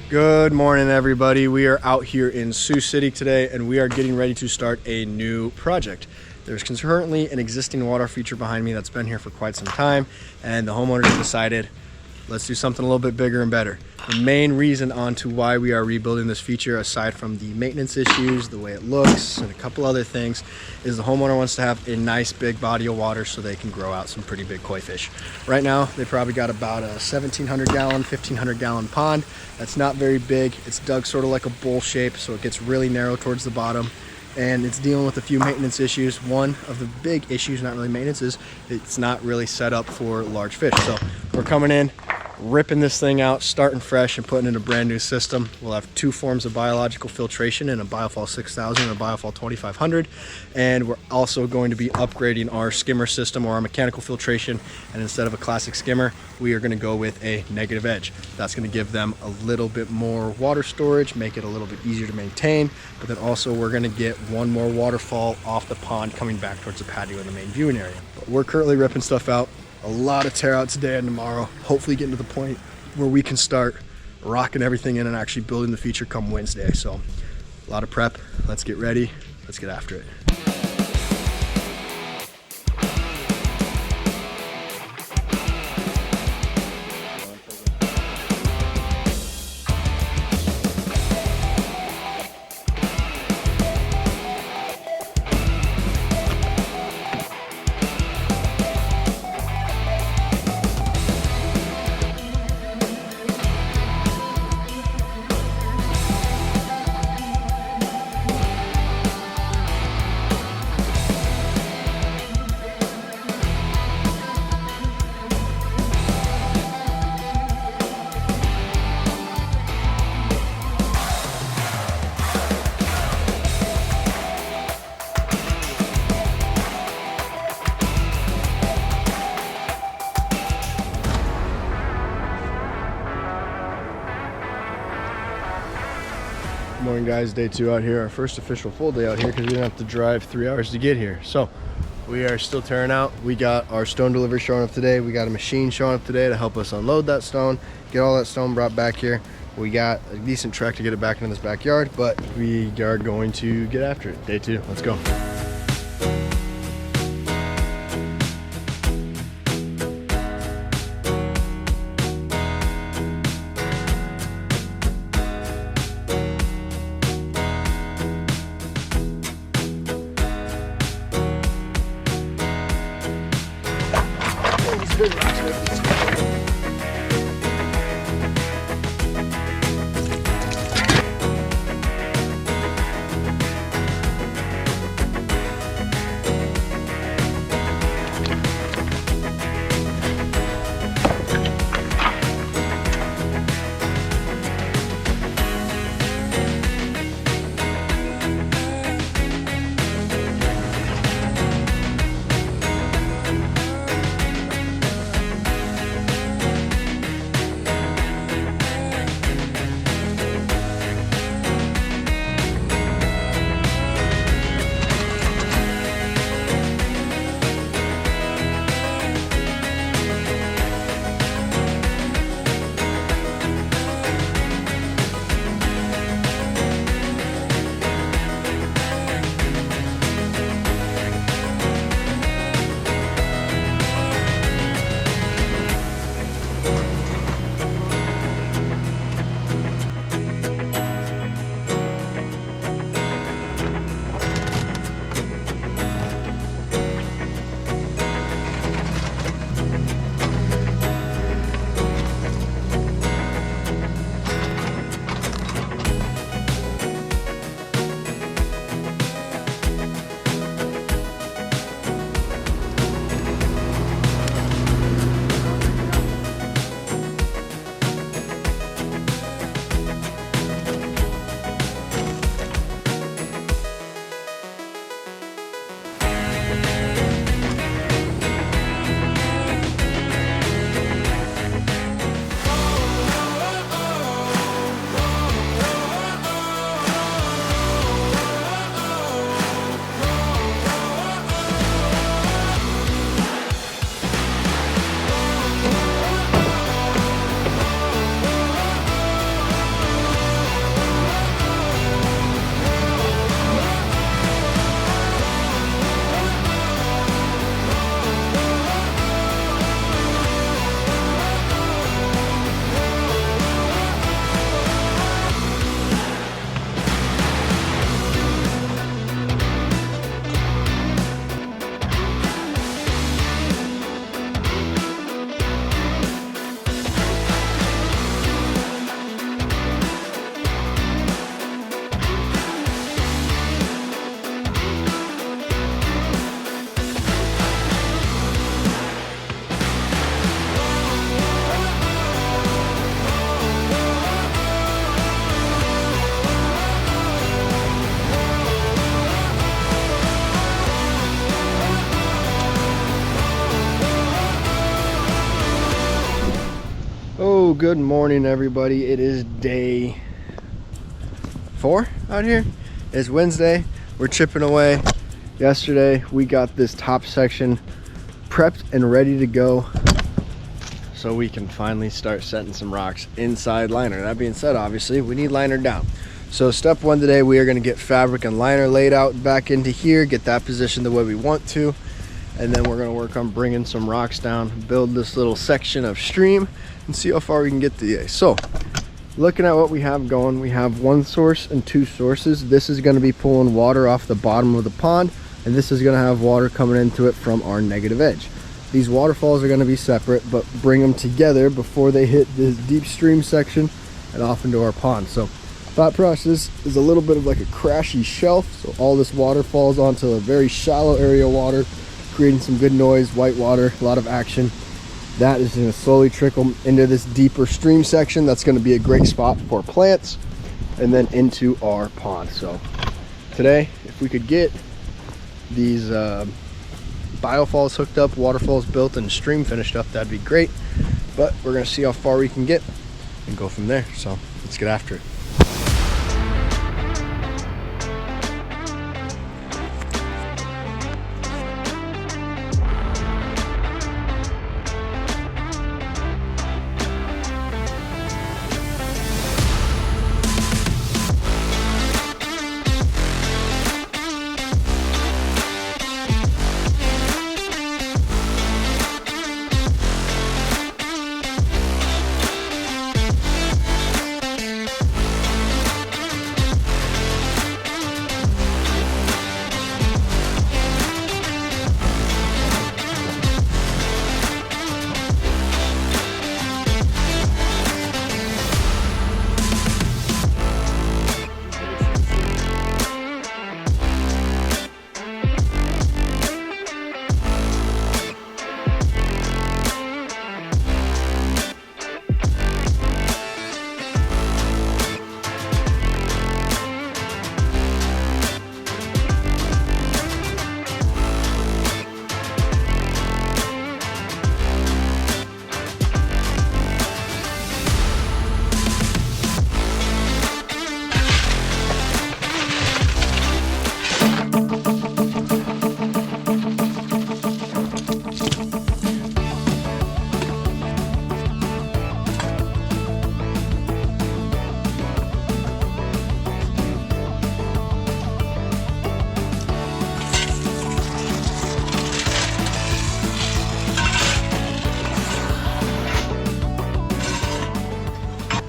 Good morning, everybody. We are out here in Sioux City today, and we are getting ready to start a new project. There's currently an existing water feature behind me that's been here for quite some time, and the homeowners have decided, let's do something a little bit bigger and better. The main reason onto why we are rebuilding this feature, aside from the maintenance issues, the way it looks, and a couple other things, is the homeowner wants to have a nice big body of water so they can grow out some pretty big koi fish. Right now, they probably got about a 1,700 gallon, 1,500 gallon pond. That's not very big. It's dug sort of like a bowl shape, so it gets really narrow towards the bottom. And it's dealing with a few maintenance issues. One of the big issues, not really maintenance, is it's not really set up for large fish. So we're coming in, ripping this thing out, starting fresh and putting in a brand new system. We'll have two forms of biological filtration in a Biofall 6000 and a Biofall 2500. And we're also going to be upgrading our skimmer system, or our mechanical filtration. And instead of a classic skimmer, we are going to go with a negative edge. That's going to give them a little bit more water storage, make it a little bit easier to maintain. But then also we're going to get one more waterfall off the pond coming back towards the patio in the main viewing area. But we're currently ripping stuff out. A lot of tear out today and tomorrow, hopefully getting to the point where we can start rocking everything in and actually building the feature come Wednesday. So a lot of prep. Let's get ready. Let's get after it. Good morning, guys. Day 2 out here. Our first official full day out here because we didn't have to drive 3 hours to get here. So we are still tearing out. We got our stone delivery showing up today. We got a machine showing up today to help us unload that stone, get all that stone brought back here. We got a decent trek to get it back into this backyard, but we are going to get after it. Day 2. Let's go. Big rocks, good morning, everybody. It is day 4 out here. It's Wednesday. We're chipping away. Yesterday we got this top section prepped and ready to go so we can finally start setting some rocks inside liner. That being said, obviously we need liner down. So step 1 today, we are going to get fabric and liner laid out back into here, get that positioned the way we want to, and then we're going to work on bringing some rocks down, build this little section of stream, and see how far we can get today. So looking at what we have going, we have 1 source and 2 sources. This is going to be pulling water off the bottom of the pond, and this is going to have water coming into it from our negative edge. These waterfalls are going to be separate, but bring them together before they hit this deep stream section and off into our pond. So thought process is a little bit of like a crashy shelf, so all this water falls onto a very shallow area of water, creating some good noise, white water, a lot of action. That is going to slowly trickle into this deeper stream section. That's going to be a great spot for plants, and then into our pond. So today, if we could get these biofalls hooked up, waterfalls built, and stream finished up, that'd be great. But we're going to see how far we can get and go from there. So let's get after it.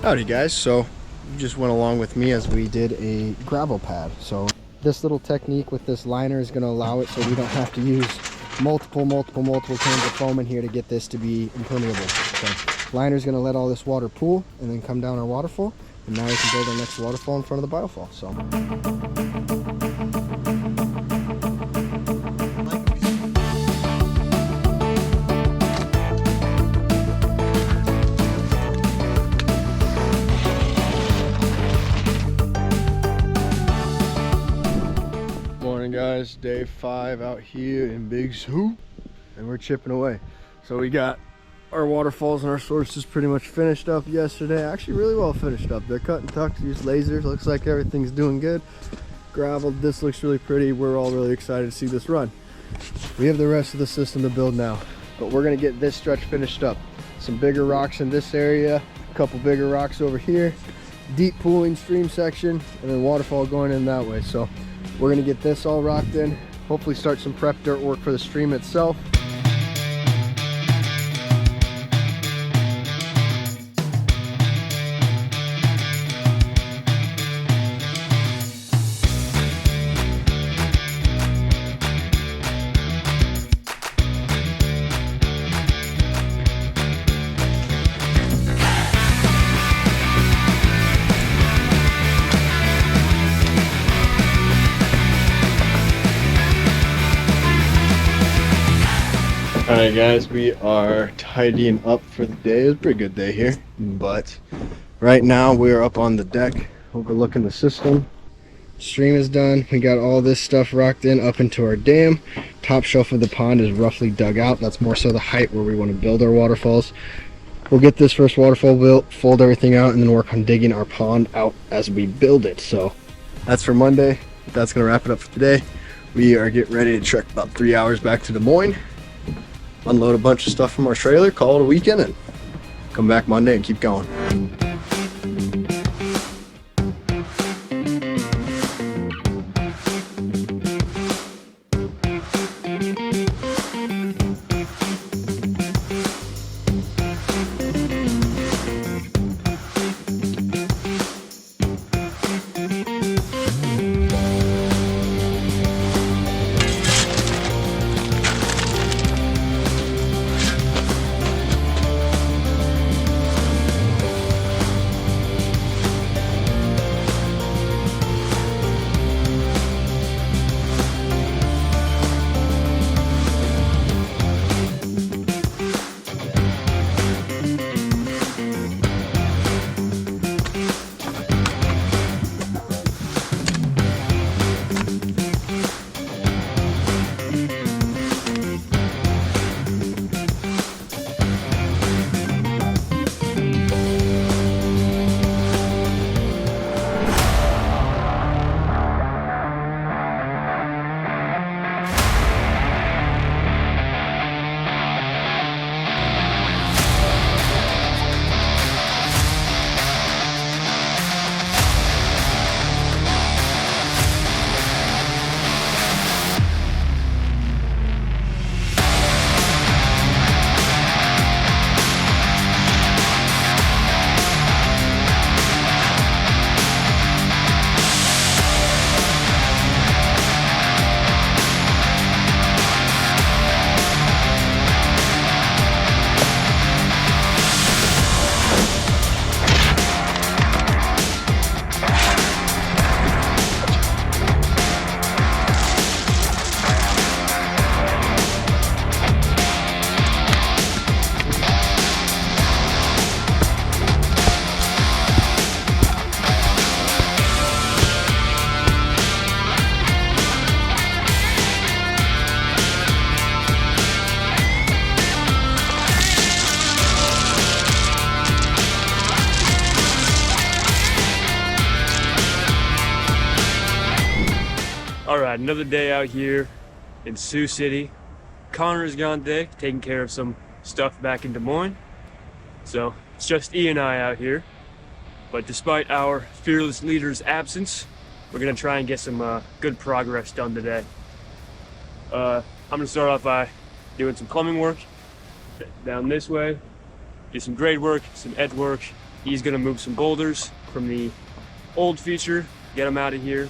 Howdy guys, so you just went along with me as we did a gravel pad. So this little technique with this liner is going to allow it so we don't have to use multiple cans of foam in here to get this to be impermeable. So liner is going to let all this water pool and then come down our waterfall, and now we can build our next waterfall in front of the biofall. So guys, day 5 out here in Big Sioux, and we're chipping away. So we got our waterfalls and our sources pretty much finished up yesterday. Actually really well finished up. They're cut and tucked, used lasers. Looks like everything's doing good. Graveled, this looks really pretty. We're all really excited to see this run. We have the rest of the system to build now, but we're gonna get this stretch finished up. Some bigger rocks in this area, a couple bigger rocks over here, deep pooling stream section, and then waterfall going in that way. So we're gonna get this all rocked in, hopefully start some prep dirt work for the stream itself. Alright guys, we are tidying up for the day. It was a pretty good day here, but right now we're up on the deck overlooking the system. Stream is done. We got all this stuff rocked in up into our dam. Top shelf of the pond is roughly dug out. That's more so the height where we want to build our waterfalls. we'll get this first waterfall built, fold everything out, and then work on digging our pond out as we build it. So that's for Monday. That's gonna wrap it up for today. We are getting ready to trek about 3 hours back to Des Moines, unload a bunch of stuff from our trailer, call it a weekend, and come back Monday and keep going. All right, another day out here in Sioux City. Connor's gone today, taking care of some stuff back in Des Moines. So it's just E and I out here. But despite our fearless leader's absence, we're gonna try and get some good progress done today. I'm gonna start off by doing some plumbing work down this way, do some grade work, some edge work. He's gonna move some boulders from the old feature, get them out of here.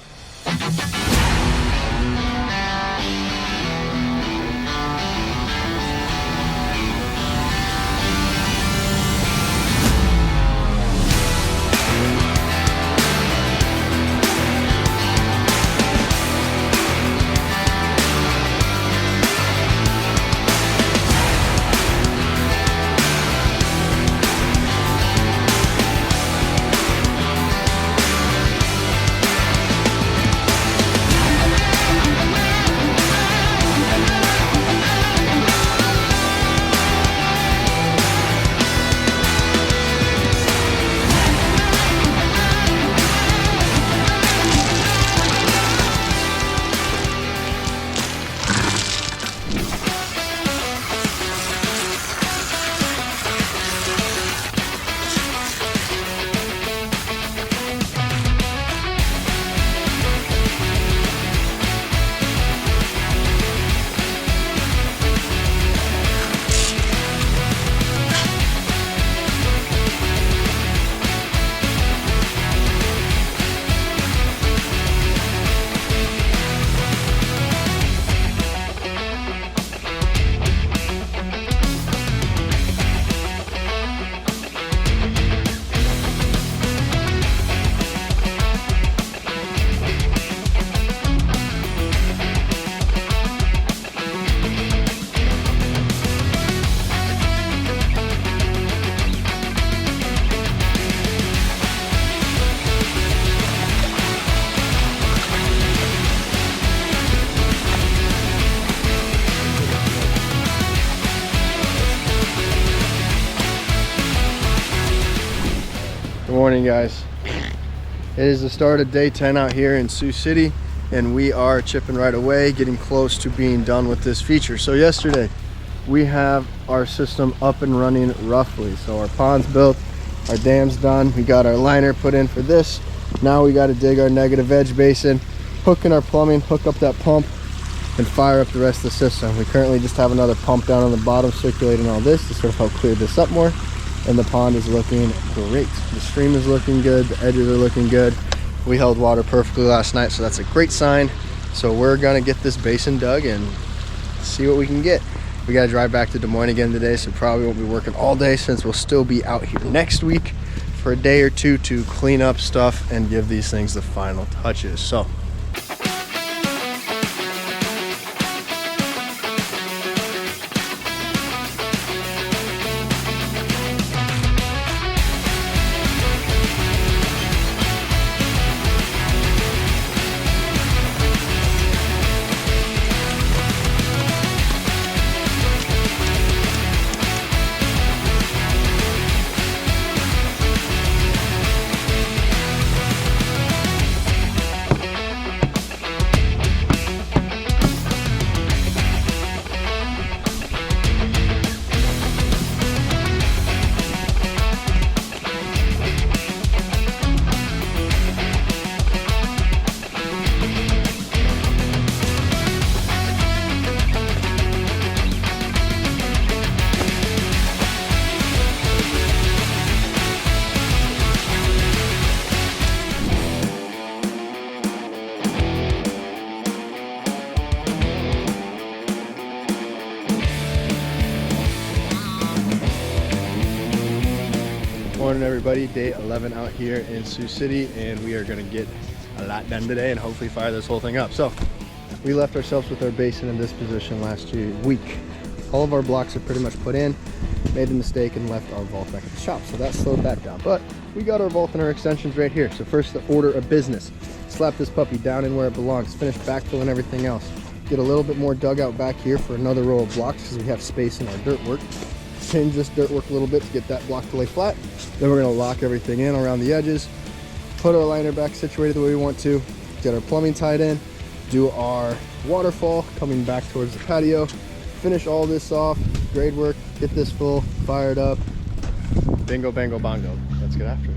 morning, guys. It is the start of day 10 out here in Sioux City, and we are chipping right away, getting close to being done with this feature. So yesterday we have our system up and running roughly. So our pond's built, our dam's done, we got our liner put in for this. Now we got to dig our negative edge basin, hook in our plumbing, hook up that pump, and fire up the rest of the system. We currently just have another pump down on the bottom circulating all this to sort of help clear this up more. And the pond is looking great. The stream is looking good, the edges are looking good. We held water perfectly last night, so that's a great sign. So we're gonna get this basin dug and see what we can get. We gotta drive back to Des Moines again today, so probably won't be working all day since we'll still be out here next week for a day or two to clean up stuff and give these things the final touches. So morning, everybody. Day 11 out here in Sioux City, and we are going to get a lot done today and hopefully fire this whole thing up. So we left ourselves with our basin in this position last week. All of our blocks are pretty much put in, made a mistake and left our vault back at the shop, so that slowed that down. But we got our vault and our extensions right here. So first, the order of business: slap this puppy down in where it belongs, finish backfilling everything else, get a little bit more dug out back here for another row of blocks because we have space in our dirt work. Change this dirt work a little bit to get that block to lay flat. Then we're going to lock everything in around the edges, put our liner back situated the way we want to, get our plumbing tied in, do our waterfall coming back towards the patio, finish all this off, grade work, get this full, fired up. Bingo, bango, bongo. Let's get after it.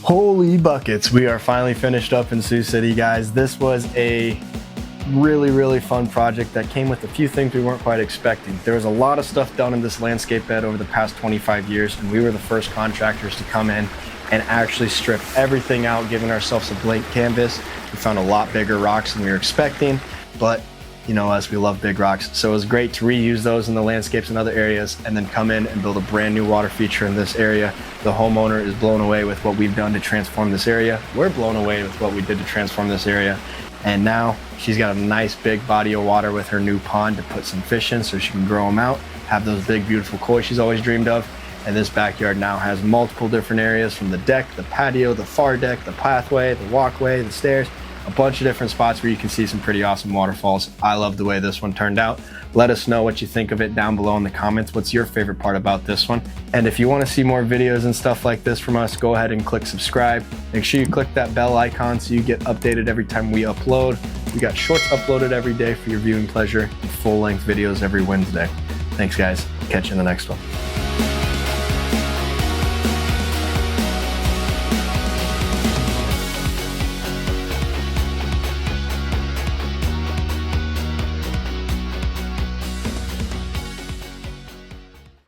Holy buckets, we are finally finished up in Sioux City, guys. This was a really fun project that came with a few things we weren't quite expecting. There was a lot of stuff done in this landscape bed over the past 25 years, and we were the first contractors to come in and actually strip everything out, giving ourselves a blank canvas. We found a lot bigger rocks than we were expecting, but you know us, we love big rocks. So it was great to reuse those in the landscapes in other areas and then come in and build a brand new water feature in this area. The homeowner is blown away with what we've done to transform this area. We're blown away with what we did to transform this area. And now she's got a nice big body of water with her new pond to put some fish in so she can grow them out, have those big beautiful koi she's always dreamed of. And this backyard now has multiple different areas, from the deck, the patio, the far deck, the pathway, the walkway, the stairs, a bunch of different spots where you can see some pretty awesome waterfalls. I love the way this one turned out. Let us know what you think of it down below in the comments. What's your favorite part about this one? And if you want to see more videos and stuff like this from us, go ahead and click subscribe. Make sure you click that bell icon so you get updated every time we upload. We got shorts uploaded every day for your viewing pleasure, and full-length videos every Wednesday. Thanks, guys. Catch you in the next one.